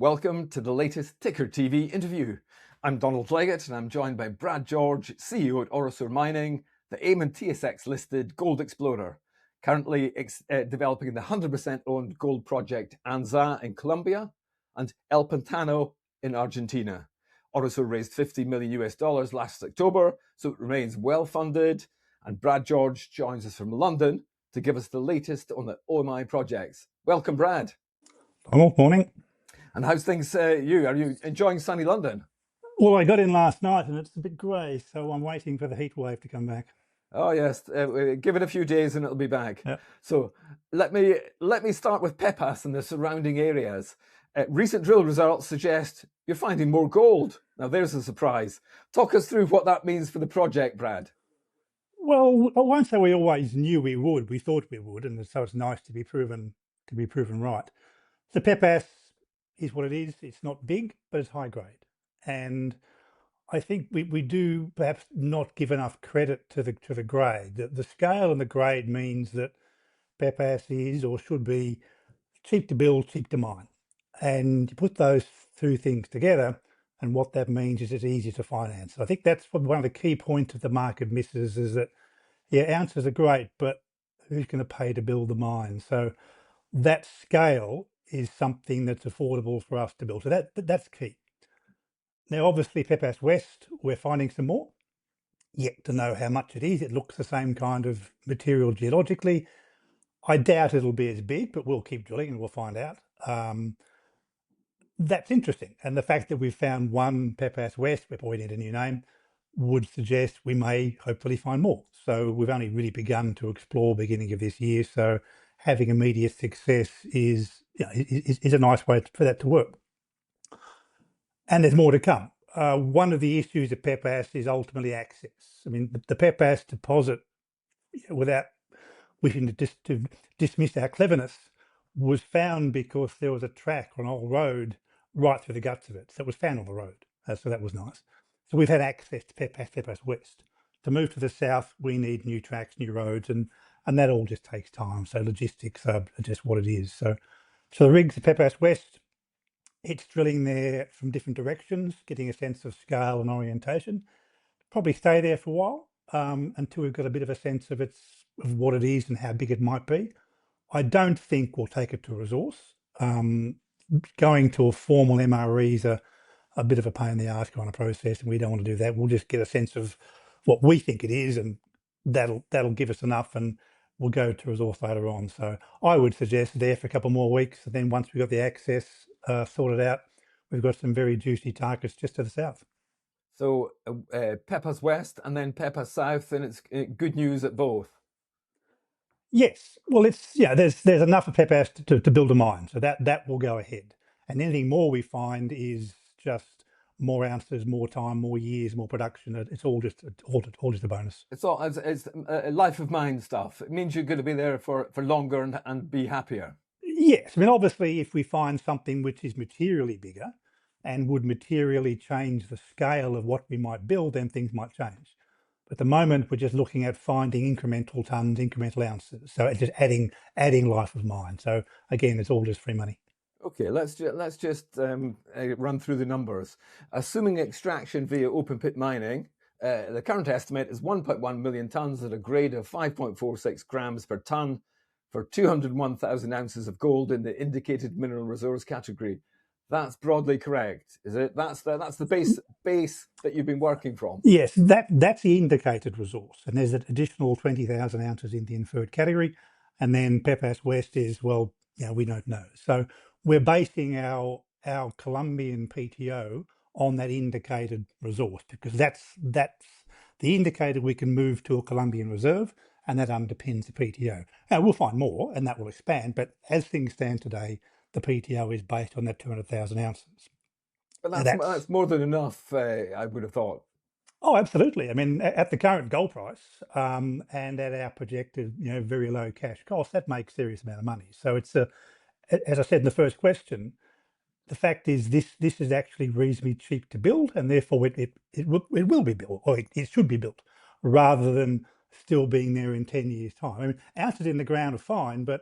Welcome to the latest Ticker TV interview. I'm Donald Leggett and I'm joined by Brad George, CEO at Orosur Mining, the AIM and TSX listed gold explorer, currently developing the 100% owned gold project Anza in Colombia and El Pantano in Argentina. Orosur raised $50 million last October, so it remains well funded. And Brad George joins us from London to give us the latest on the OMI projects. Welcome, Brad. Donald, morning. And how's things you? Are you enjoying sunny London? Well, I got in last night and it's a bit grey, so I'm waiting for the heat wave to come back. Oh yes, give it a few days and it'll be back. Yep. So let me start with Pepas and the surrounding areas. Recent drill results suggest you're finding more gold. Now there's a surprise. Talk us through what that means for the project, Brad. Well, I won't say we always knew we would. We thought we would, and so it's nice to be proven right. The Pepas is what it is. It's not big, but it's high grade, and I think we do perhaps not give enough credit to the grade. The scale and the grade means that Pepas is or should be cheap to build, cheap to mine. And you put those two things together, and what that means is it's easy to finance. I think that's one of the key points that the market misses is that, yeah, ounces are great, but who's going to pay to build the mine? So that scale is something that's affordable for us to build. So that's key. Now, obviously, Pepas West, we're finding some more. Yet to know how much it is. It looks the same kind of material geologically. I doubt it'll be as big, but we'll keep drilling and we'll find out. That's interesting. And the fact that we've found one Pepas West, we need a new name, would suggest we may hopefully find more. So we've only really begun to explore beginning of this year. So having immediate success is a nice way for that to work. And there's more to come. One of the issues at Pepas is ultimately access. I mean, the Pepas deposit, without wishing to dismiss our cleverness, was found because there was a track on an old road right through the guts of it. So it was found on the road. So that was nice. So we've had access to Pepas West. To move to the south, we need new tracks, new roads, and that all just takes time. So logistics are just what it is. So the rigs at Pepas West, it's drilling there from different directions, getting a sense of scale and orientation. Probably stay there for a while until we've got a bit of a sense of what it is and how big it might be. I don't think we'll take it to a resource. Going to a formal MRE is a bit of a pain in the arse kind of process, and we don't want to do that. We'll just get a sense of what we think it is, and that'll give us enough, and we'll go to resource later on. So I would suggest there for a couple more weeks, and then once we've got the access sorted out, we've got some very juicy targets just to the south. So Pepas West and then Pepas South, and it's good news at both. Yes, well, there's enough of Pepas to build a mine, so that will go ahead. And anything more we find is just more ounces, more time, more years, more production. It's all just a bonus. It's life of mine stuff. It means you're going to be there for longer and be happier. Yes, I mean, obviously, if we find something which is materially bigger and would materially change the scale of what we might build, then things might change. At the moment, we're just looking at finding incremental tons, incremental ounces. So it's just adding life of mine. So again, it's all just free money. Okay, let's just run through the numbers. Assuming extraction via open pit mining, the current estimate is 1.1 million tons at a grade of 5.46 grams per ton for 201,000 ounces of gold in the indicated mineral resource category. That's broadly correct, is it? That's the base that you've been working from. Yes, that's the indicated resource, and there's an additional 20,000 ounces in the inferred category, and then Pepas West is, well, we don't know. So we're basing our Colombian PTO on that indicated resource because that's the indicated we can move to a Colombian reserve, and that underpins the PTO. Now we'll find more, and that will expand, but as things stand today, the PTO is based on that 200,000 ounces. But that's more than enough, I would have thought. Oh, absolutely. I mean, at the current gold price and at our projected, very low cash cost, that makes a serious amount of money. So it's as I said in the first question, the fact is this is actually reasonably cheap to build, and therefore it will be built, or it should be built, rather than still being there in 10 years' time. I mean, ounces in the ground are fine, but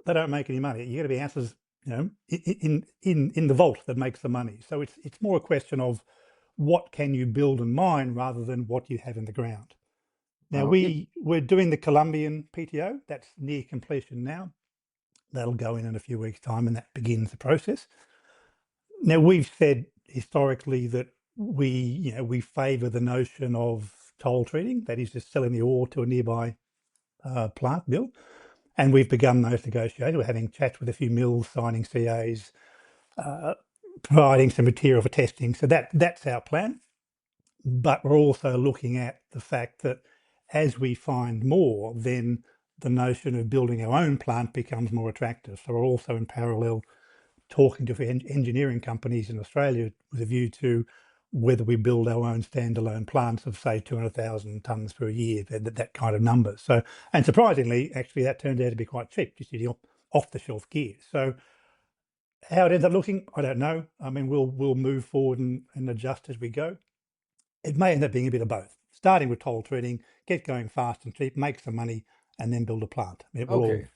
they don't make any money. You got to be ounces in the vault that makes the money. So it's more a question of what can you build and mine rather than what you have in the ground. Now Well, we're doing the Colombian PTO. That's near completion now. That'll go in a few weeks' time, and that begins the process. Now we've said historically that we favour the notion of toll treating, that is just selling the ore to a nearby plant mill, and we've begun those negotiations. We're having chats with a few mills, signing CAs, providing some material for testing. So that's our plan. But we're also looking at the fact that as we find more, then the notion of building our own plant becomes more attractive. So we're also in parallel talking to engineering companies in Australia with a view to whether we build our own standalone plants of say 200,000 tonnes per year, that kind of number. So, and surprisingly, actually that turned out to be quite cheap, just using off-the-shelf gear. So how it ends up looking, I don't know. I mean, we'll move forward and adjust as we go. It may end up being a bit of both, starting with toll treating, get going fast and cheap, make some money, and then build a plant. It will all. okay.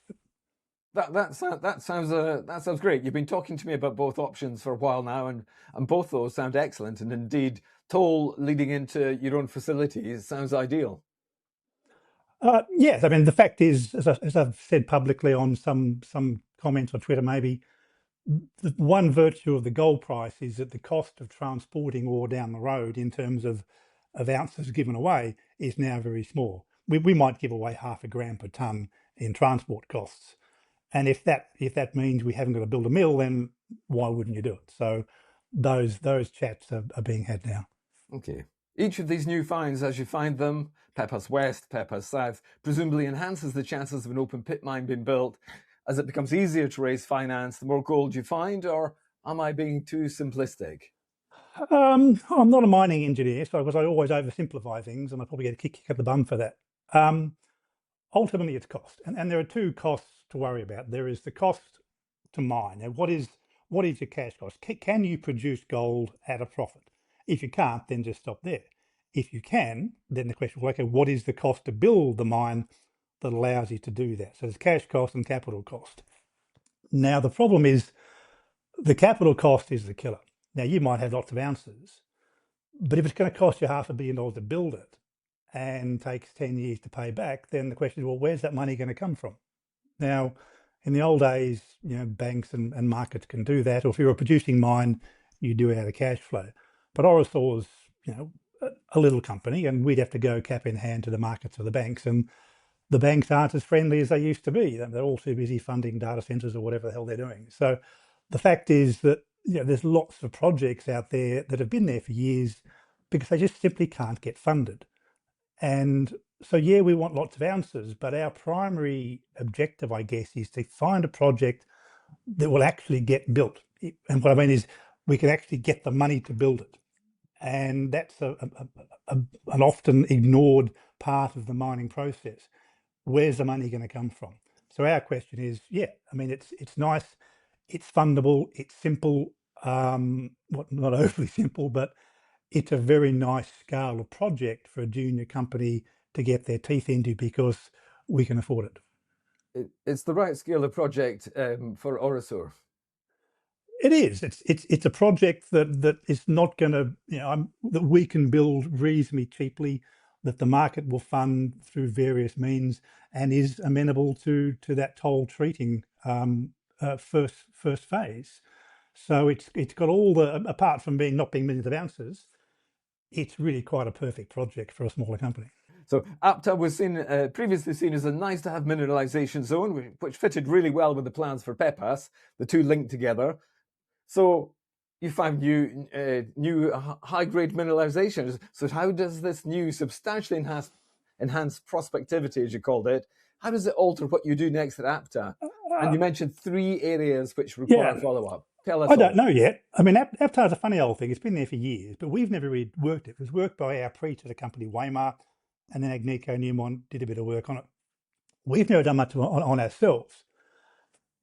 That sounds great. You've been talking to me about both options for a while now, and both those sound excellent. And indeed, toll leading into your own facilities sounds ideal. Yes, I mean the fact is, as I've said publicly on some comments on Twitter, maybe the one virtue of the gold price is that the cost of transporting ore down the road in terms of ounces given away is now very small. We might give away 0.5 gram per tonne in transport costs, and if that means we haven't got to build a mill, then why wouldn't you do it? So those chats are being had now. Okay. Each of these new finds, as you find them, Pepas West, Pepas South, presumably enhances the chances of an open pit mine being built as it becomes easier to raise finance the more gold you find, or am I being too simplistic? I'm not a mining engineer, so because I always oversimplify things, and I probably get a kick up the bum for that. Ultimately, it's cost, and there are two costs to worry about. There is the cost to mine. Now, what is your cash cost? Can you produce gold at a profit? If you can't, then just stop there. If you can, then the question is, okay, what is the cost to build the mine that allows you to do that? So there's cash cost and capital cost. Now, the problem is the capital cost is the killer. Now, you might have lots of ounces, but if it's going to cost you $500 million to build it and takes 10 years to pay back, then the question is, well, where's that money going to come from? Now, in the old days, banks and markets can do that, or if you're a producing mine, you do it out of cash flow. But Orosur's, a little company, and we'd have to go cap in hand to the markets of the banks, and the banks aren't as friendly as they used to be. They're all too busy funding data centers or whatever the hell they're doing. So the fact is that there's lots of projects out there that have been there for years because they just simply can't get funded. And so, yeah, we want lots of ounces, but our primary objective, I guess, is to find a project that will actually get built. And what I mean is we can actually get the money to build it. And that's an often ignored part of the mining process. Where's the money going to come from? So our question is, I mean, it's nice, it's fundable, it's simple, not overly simple, but it's a very nice scale of project for a junior company to get their teeth into because we can afford it. It's the right scale of project for Orosur. It is. It's a project that is not going to, that we can build reasonably cheaply, that the market will fund through various means, and is amenable to that toll treating first phase. So it's got all the, apart from not being millions of ounces, it's really quite a perfect project for a smaller company. So Apta was previously seen as a nice-to-have mineralization zone, which fitted really well with the plans for Pepas. The two linked together. So you found new high-grade mineralization. So how does this new substantially enhanced prospectivity, as you called it, how does it alter what you do next at Apta? And you mentioned 3 areas which require follow-up. Tell us. I don't know yet. I mean, Apta is a funny old thing. It's been there for years, but we've never really worked it. It was worked by our predecessor company, Waymar, and then Agnico Newmont did a bit of work on it. We've never done much on ourselves.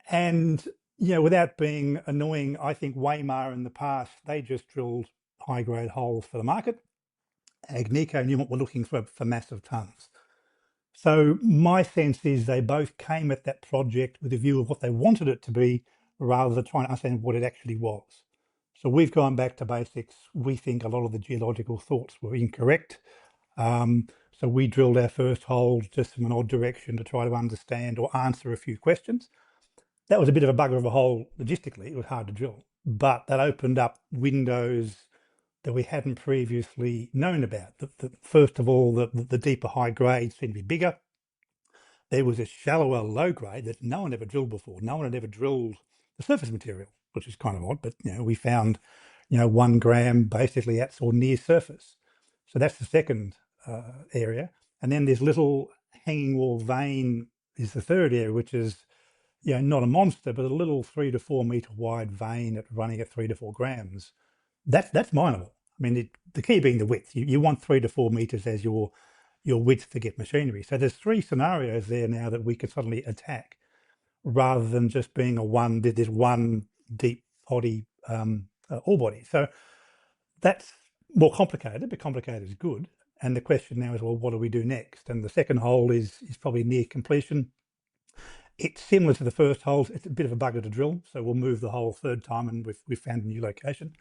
And, without being annoying, I think Waymar in the past, they just drilled high-grade holes for the market. Agnico Newmont were looking for massive tonnes. So my sense is they both came at that project with a view of what they wanted it to be rather than trying to understand what it actually was. So we've gone back to basics. We think a lot of the geological thoughts were incorrect. So we drilled our first hole just from an odd direction to try to understand or answer a few questions. That was a bit of a bugger of a hole logistically. It was hard to drill, but that opened up windows that we hadn't previously known about. First of all, the deeper high grades seemed to be bigger. There was a shallower low grade that no one ever drilled before. No one had ever drilled the surface material, which is kind of odd, but we found 1 gram basically at or near surface. So that's the second area. And then this little hanging wall vein is the third area, which is not a monster, but a little 3 to 4 meter wide vein running at 3 to 4 grams. That's mineable. I mean, the key being the width. You want 3 to 4 meters as your width to get machinery. So there's 3 scenarios there now that we can suddenly attack, rather than just being this one deep body ore body. So that's more complicated, but complicated is good. And the question now is, well, what do we do next? And the second hole is probably near completion. It's similar to the first hole. It's a bit of a bugger to drill, so we'll move the hole third time, and we've found a new location.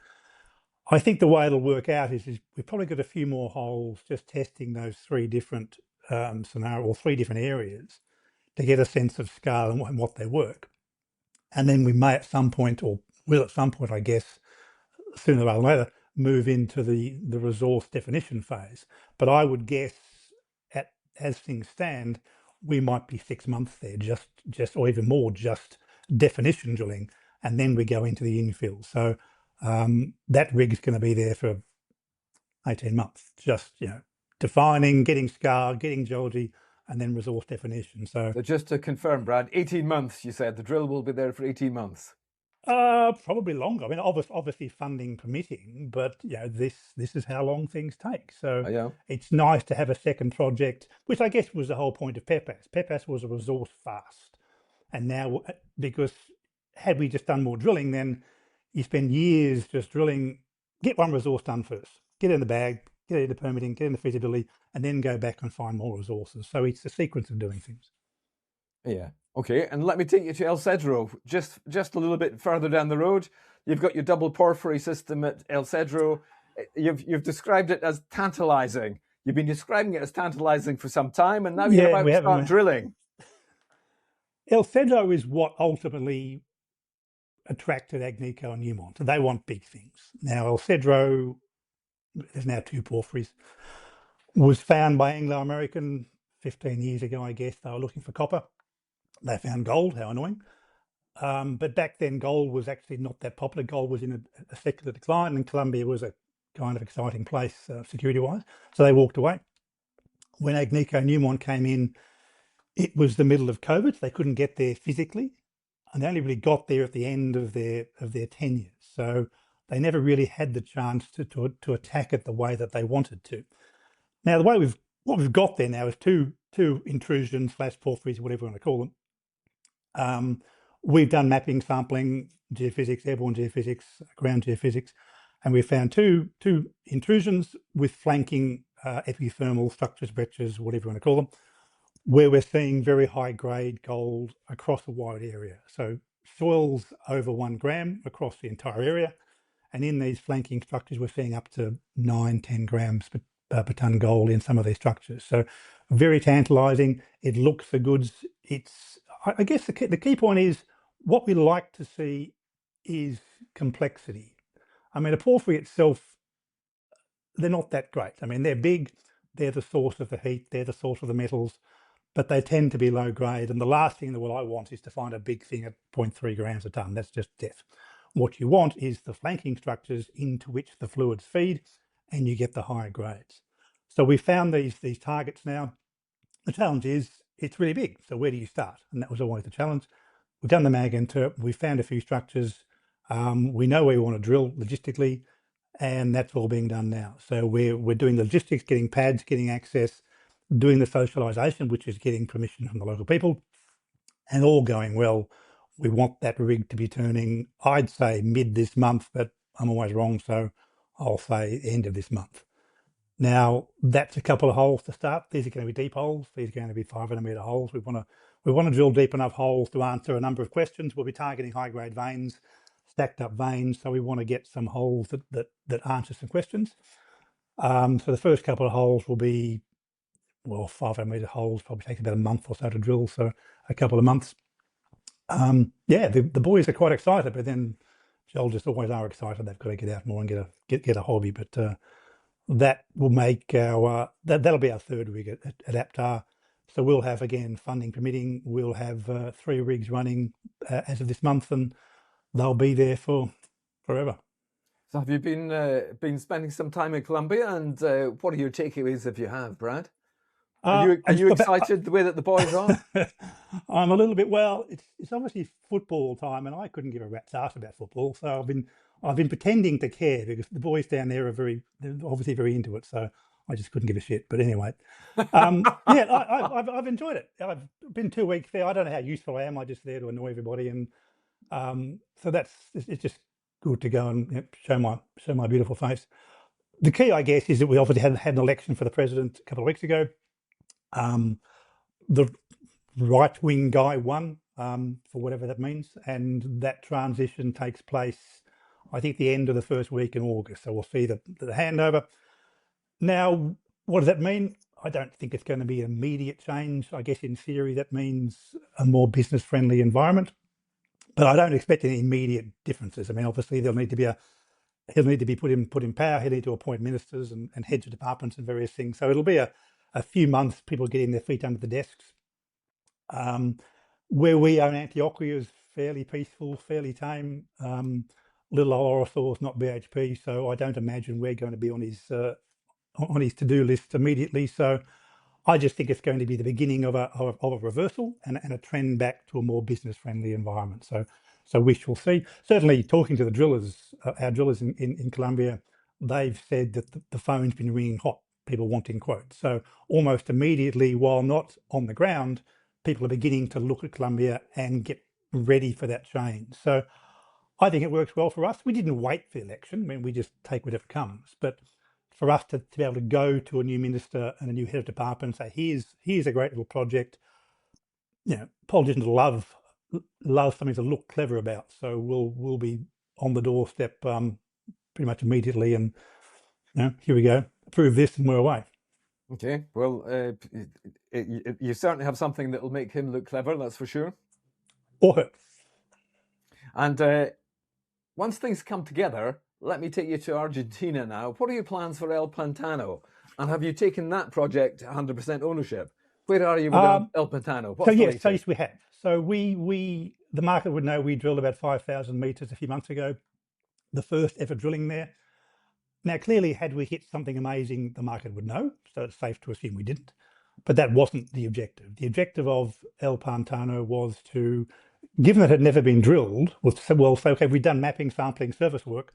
I think the way it'll work out is we've probably got a few more holes just testing those 3 different scenarios or 3 different areas to get a sense of scale and what they work. And then we may at some point, or will at some point, I guess, sooner rather than later, move into the resource definition phase. But I would guess, as things stand, we might be 6 months there, just or even more, just definition drilling, and then we go into the infill. So that rig's going to be there for 18 months, just defining, getting scar, getting geology, and then resource definition. So just to confirm, Brad, 18 months, you said the drill will be there for 18 months. Probably longer. I mean, obviously funding permitting, but this is how long things take. So it's nice to have a second project, which I guess was the whole point of Pepas. Pepas was a resource fast, and now, because had we just done more drilling, then you spend years just drilling, get one resource done first, get it in the bag, get it into permitting, get it into feasibility, and then go back and find more resources. So it's a sequence of doing things. Yeah. Okay, and let me take you to El Cedro, just a little bit further down the road. You've got your double porphyry system at El Cedro. You've described it as tantalizing. You've been describing it as tantalizing for some time, and now you're about to start drilling. El Cedro is what ultimately attracted Agnico and Newmont. They want big things. Now, El Cedro, there's now 2 porphyries, was found by Anglo-American 15 years ago, I guess. They were looking for copper. They found gold, how annoying. But back then, gold was actually not that popular. Gold was in a secular decline, and Colombia was a kind of exciting place security-wise. So they walked away. When Agnico and Newmont came in, it was the middle of COVID. So they couldn't get there physically, and they only really got there at the end of their tenure. So they never really had the chance to attack it the way that they wanted to. Now, what we've got there now is two intrusions / porphyries, whatever you want to call them. We've done mapping, sampling, geophysics, airborne geophysics, ground geophysics, and we found two intrusions with flanking epithermal structures, breccias, whatever you want to call them, where we're seeing very high grade gold across a wide area. So soils over 1 gram across the entire area. And in these flanking structures, we're seeing up to 9-10 grams per tonne gold in some of these structures. So very tantalizing. It looks the goods. I guess the key point is what we like to see is complexity. I mean, a porphyry itself, they're not that great. I mean, they're big. They're the source of the heat. They're the source of the metals, but they tend to be low grade. And the last thing in the world I want is to find a big thing at 0.3 grams a tonne. That's just death. What you want is the flanking structures into which the fluids feed, and you get the higher grades. So we found these targets now. The challenge is it's really big. So where do you start? And that was always the challenge. We've done the mag interp. We found a few structures. We know where we want to drill logistically, and that's all being done now. So we're doing the logistics, getting pads, getting access, doing the socialization, which is getting permission from the local people, and all going well. We want that rig to be turning, I'd say mid this month, but I'm always wrong, so I'll say end of this month. Now, that's a couple of holes to start. These are going to be deep holes. These are going to be 500 metre holes. We want We want to drill deep enough holes to answer a number of questions. We'll be targeting high-grade veins, stacked up veins, so we want to get some holes that answer some questions. So the first couple of holes will be, well, 500-metre holes, probably takes about a month or so to drill, so a couple of months. Yeah, the boys are quite excited, but then geologists always are excited. They've got to get out more and get a hobby. But that will make our that'll be our third rig at Apta. So we'll have, again, funding permitting. We'll have 3 rigs running as of this month, and they'll be there for forever. So have you been spending some time in Colombia, and what are your takeaways if you have, Brad? Are you excited the way that the boys are? I'm a little bit. Well, it's obviously football time, and I couldn't give a rat's ass about football. So I've been pretending to care because the boys down there they're obviously very into it. So I just couldn't give a shit. But anyway, yeah, I've enjoyed it. I've been 2 weeks there. I don't know how useful I am. I'm just there to annoy everybody, and so it's just good to go and show my beautiful face. The key, I guess, is that we obviously had an election for the president a couple of weeks ago. The right-wing guy won, for whatever that means, and that transition takes place, I think, the end of the first week in August. So we'll see the handover. Now, what does that mean? I don't think it's going to be an immediate change. I guess in theory that means a more business-friendly environment, but I don't expect any immediate differences. I mean, obviously he'll need to be put in power. He'll need to appoint ministers and heads of departments and various things. So it'll be a few months, people getting their feet under the desks. Where we are in Antioquia is fairly peaceful, fairly tame. Little old Orosur is not BHP, so I don't imagine we're going to be on his to-do list immediately. So I just think it's going to be the beginning of a reversal and a trend back to a more business-friendly environment. So we shall see. Certainly, talking to the drillers, our drillers in Colombia, they've said that the phone's been ringing hot. People wanting quotes. So almost immediately, while not on the ground, people are beginning to look at Colombia and get ready for that change. So I think it works well for us. We didn't wait for the election. I mean, we just take whatever comes. But for us to be able to go to a new minister and a new head of department and say, here's a great little project. Politicians love something to look clever about. So we'll be on the doorstep pretty much immediately, and here we go. Approve this and we're away. Okay, well, you certainly have something that will make him look clever, that's for sure. Or her. And once things come together, let me take you to Argentina now. What are your plans for El Pantano? And have you taken that project 100% ownership? Where are you with El Pantano? Yes, we have. So the market would know we drilled about 5,000 metres a few months ago, the first ever drilling there. Now, clearly, had we hit something amazing, the market would know, so it's safe to assume we didn't. But that wasn't the objective. The objective of El Pantano was to, given that it had never been drilled, was to say, well, okay, we've done mapping, sampling, surface work.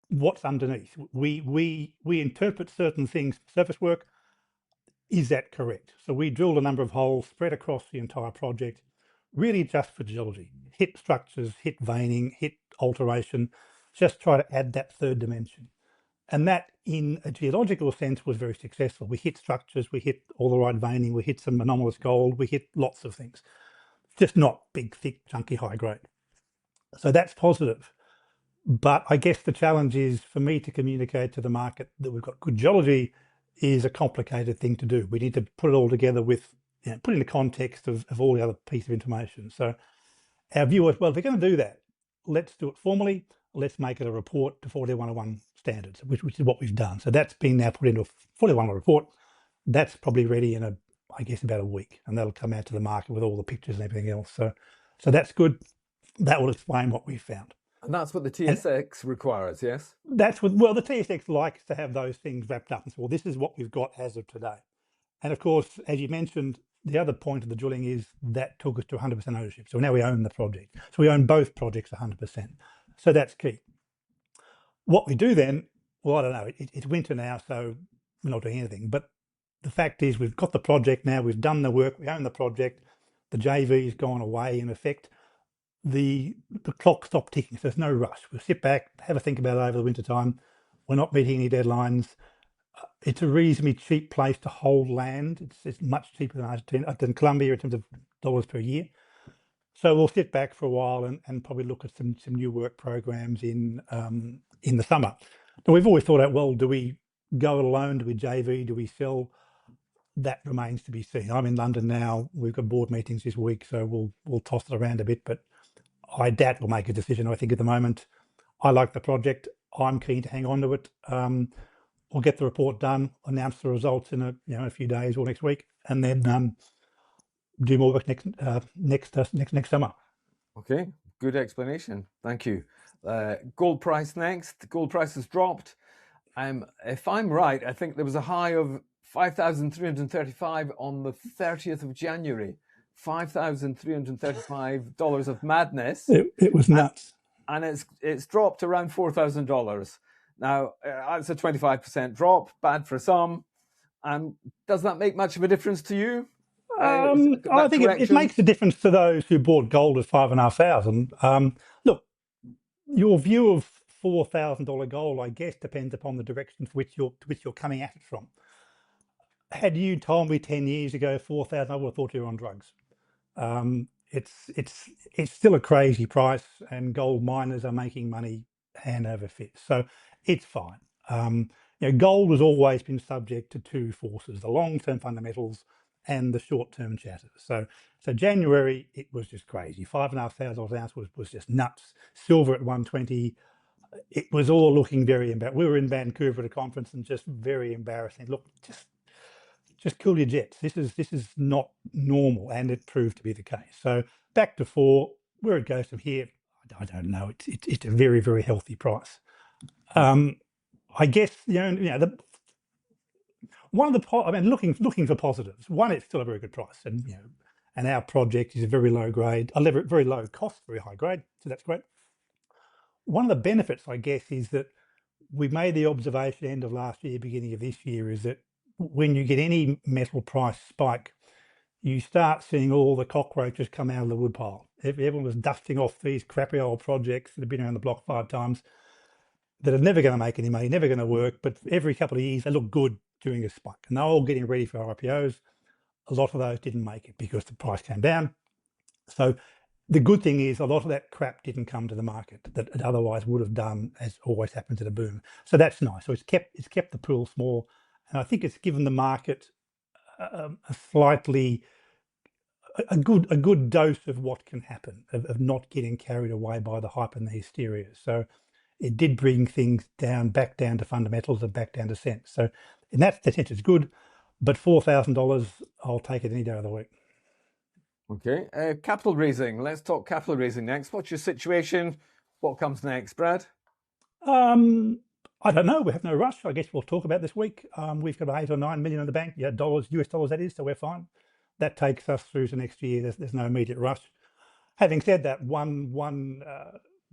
What's underneath? We interpret certain things, surface work. Is that correct? So we drilled a number of holes spread across the entire project, really just for geology. Hit structures, hit veining, hit alteration, just try to add that third dimension. And that, in a geological sense, was very successful. We hit structures, we hit all the right veining, we hit some anomalous gold, we hit lots of things. Just not big, thick, chunky, high grade. So that's positive. But I guess the challenge is for me to communicate to the market that we've got good geology is a complicated thing to do. We need to put it all together with, put in the context of all the other piece of information. So our view was, well, if we're going to do that, let's do it formally. Let's make it a report to 4101 standards, which is what we've done. So that's been now put into a 4101 report. That's probably ready in I guess about a week, and that'll come out to the market with all the pictures and everything else. So that's good. That will explain what we found. And that's what the TSX requires, yes? That's what, well, the TSX likes to have those things wrapped up and say, well, this is what we've got as of today. And of course, as you mentioned, the other point of the drilling is that took us to 100% ownership. So now we own the project. So we own both projects 100%. So that's key. What we do then, well, I don't know, it's winter now, so we're not doing anything. But the fact is we've got the project now, we've done the work, we own the project, the JV's gone away in effect. The clock stopped ticking, so there's no rush. We'll sit back, have a think about it over the winter time. We're not meeting any deadlines. It's a reasonably cheap place to hold land. It's much cheaper than Argentina, than Colombia in terms of dollars per year. So we'll sit back for a while and probably look at some new work programs in the summer. Now we've always thought out, well, do we go it alone? Do we JV? Do we sell? That remains to be seen. I'm in London now. We've got board meetings this week, so we'll toss it around a bit. But I doubt we'll make a decision. I think at the moment, I like the project. I'm keen to hang on to it. We'll get the report done, announce the results in a few days or next week, and then do more work next summer. Okay, good explanation. Thank you. Gold price next. Gold price has dropped. If I'm right, I think there was a high of 5,335 on the 30th of January. $5,335 of madness. It was nuts. And it's dropped around $4,000. Now, that's a 25% drop, bad for some. Does that make much of a difference to you? I think it makes a difference to those who bought gold at $5,500. Look, your view of $4,000 gold, I guess, depends upon the direction to which you're coming at it from. Had you told me 10 years ago 4,000, I would have thought you were on drugs. It's still a crazy price, and gold miners are making money hand over fist, so it's fine. Gold has always been subject to two forces: the long-term fundamentals and the short-term chatter. So January, it was just crazy. $5,500 an ounce was just nuts. Silver at 120. It was all looking very embarrassing. We were in Vancouver at a conference and just very embarrassing. Look, just cool your jets. This is not normal, and it proved to be the case. So back to $4, where it goes from here, I don't know. It's a very, very healthy price. I guess one of the looking for positives. One, it's still a very good price, and our project is a very low grade, very low cost, very high grade. So that's great. One of the benefits, I guess, is that we made the observation end of last year, beginning of this year, is that when you get any metal price spike, you start seeing all the cockroaches come out of the woodpile. Everyone was dusting off these crappy old projects that have been around the block 5 times, that are never going to make any money, never going to work, but every couple of years they look good during a spike. And they're all getting ready for IPOs. A lot of those didn't make it because the price came down. So the good thing is a lot of that crap didn't come to the market that it otherwise would have done, as always happens at a boom. So that's nice. So it's kept the pool small, and I think it's given the market a good dose of what can happen, of not getting carried away by the hype and the hysteria. So it did bring things back down to fundamentals and back down to cents. So in that sense, it's good. But $4,000, I'll take it any day of the week. Okay, capital raising. Let's talk capital raising next. What's your situation? What comes next, Brad? I don't know. We have no rush. I guess we'll talk about this week. We've got 8 or 9 million in the bank. Yeah, dollars, US dollars, that is. So we're fine. That takes us through to next year. There's no immediate rush. Having said that, one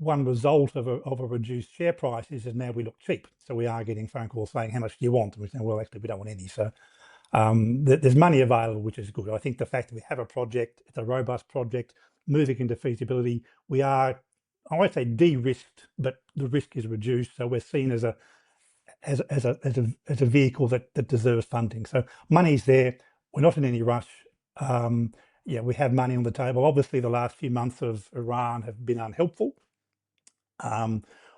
result of a reduced share price is that now we look cheap. So we are getting phone calls saying, how much do you want? And we're saying, well, actually, we don't want any. So there's money available, which is good. I think the fact that we have a project, it's a robust project, moving into feasibility, we are, I won't say de-risked, but the risk is reduced. So we're seen as a vehicle that deserves funding. So money's there. We're not in any rush. We have money on the table. Obviously, the last few months of Iran have been unhelpful.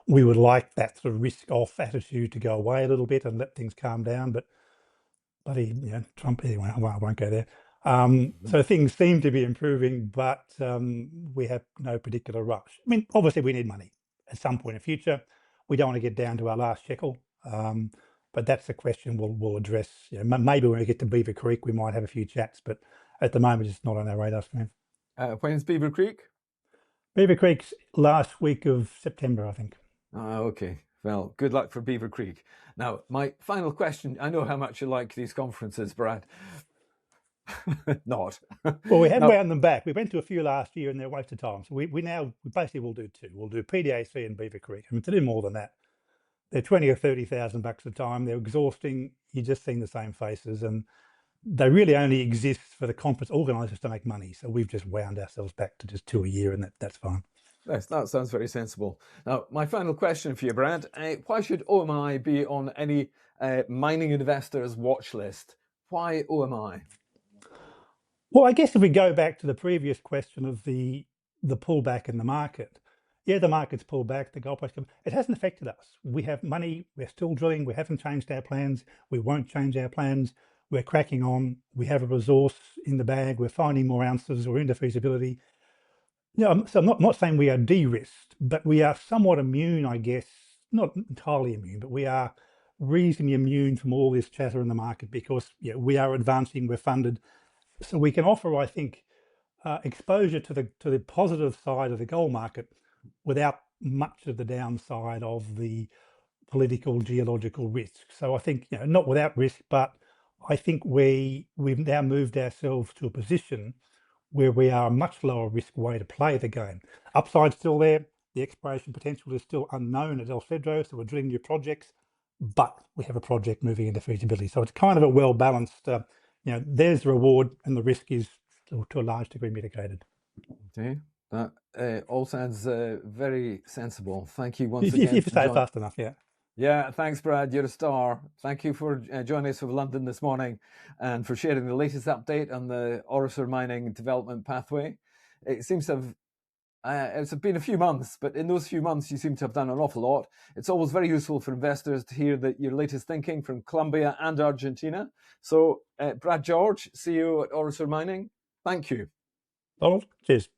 We would like that sort of risk-off attitude to go away a little bit and let things calm down. But bloody, Trump, anyway, I won't go there. So things seem to be improving, but we have no particular rush. I mean, obviously, we need money at some point in the future. We don't want to get down to our last shekel. But that's the question we'll address. Maybe when we get to Beaver Creek, we might have a few chats, but at the moment, it's not on our radar screen. When's Beaver Creek? Beaver Creek's last week of September, I think. Okay. Well, good luck for Beaver Creek. Now, my final question. I know how much you like these conferences, Brad. Not. Well, we have wound them back. We went to a few last year and they're a waste of time. So we basically will do 2. We'll do PDAC and Beaver Creek. I mean, to do more than that, they're 20 or 30,000 bucks a time. They're exhausting. You're just seeing the same faces, and they really only exist for the conference organisers to make money. So we've just wound ourselves back to just 2 a year, and that's fine. Yes, that sounds very sensible. Now, my final question for you, Brad. Why should OMI be on any mining investors' watch list? Why OMI? Well, I guess if we go back to the previous question of the pullback in the market, yeah, the market's pulled back, the gold price, it hasn't affected us. We have money, we're still drilling, we haven't changed our plans, we won't change our plans, we're cracking on, we have a resource in the bag, we're finding more ounces, we're into feasibility. So I'm not saying we are de-risked, but we are somewhat immune, I guess, not entirely immune, but we are reasonably immune from all this chatter in the market because we are advancing, we're funded, so we can offer, I think, exposure to the positive side of the gold market without much of the downside of the political geological risk. So I think not without risk, but I think we've now moved ourselves to a position where we are a much lower risk way to play the game. Upside's still there. The exploration potential is still unknown at El Cedro, so we're drilling new projects, but we have a project moving into feasibility. So it's kind of a well-balanced, there's the reward and the risk is to a large degree mitigated. Okay, that all sounds very sensible. Thank you once again. If you say it fast enough, yeah. Yeah, thanks, Brad. You're a star. Thank you for joining us from London this morning and for sharing the latest update on the Orosur Mining development pathway. It seems to have it's been a few months, but in those few months, you seem to have done an awful lot. It's always very useful for investors to hear your latest thinking from Colombia and Argentina. So, Brad George, CEO at Orosur Mining, thank you. Donald, cheers.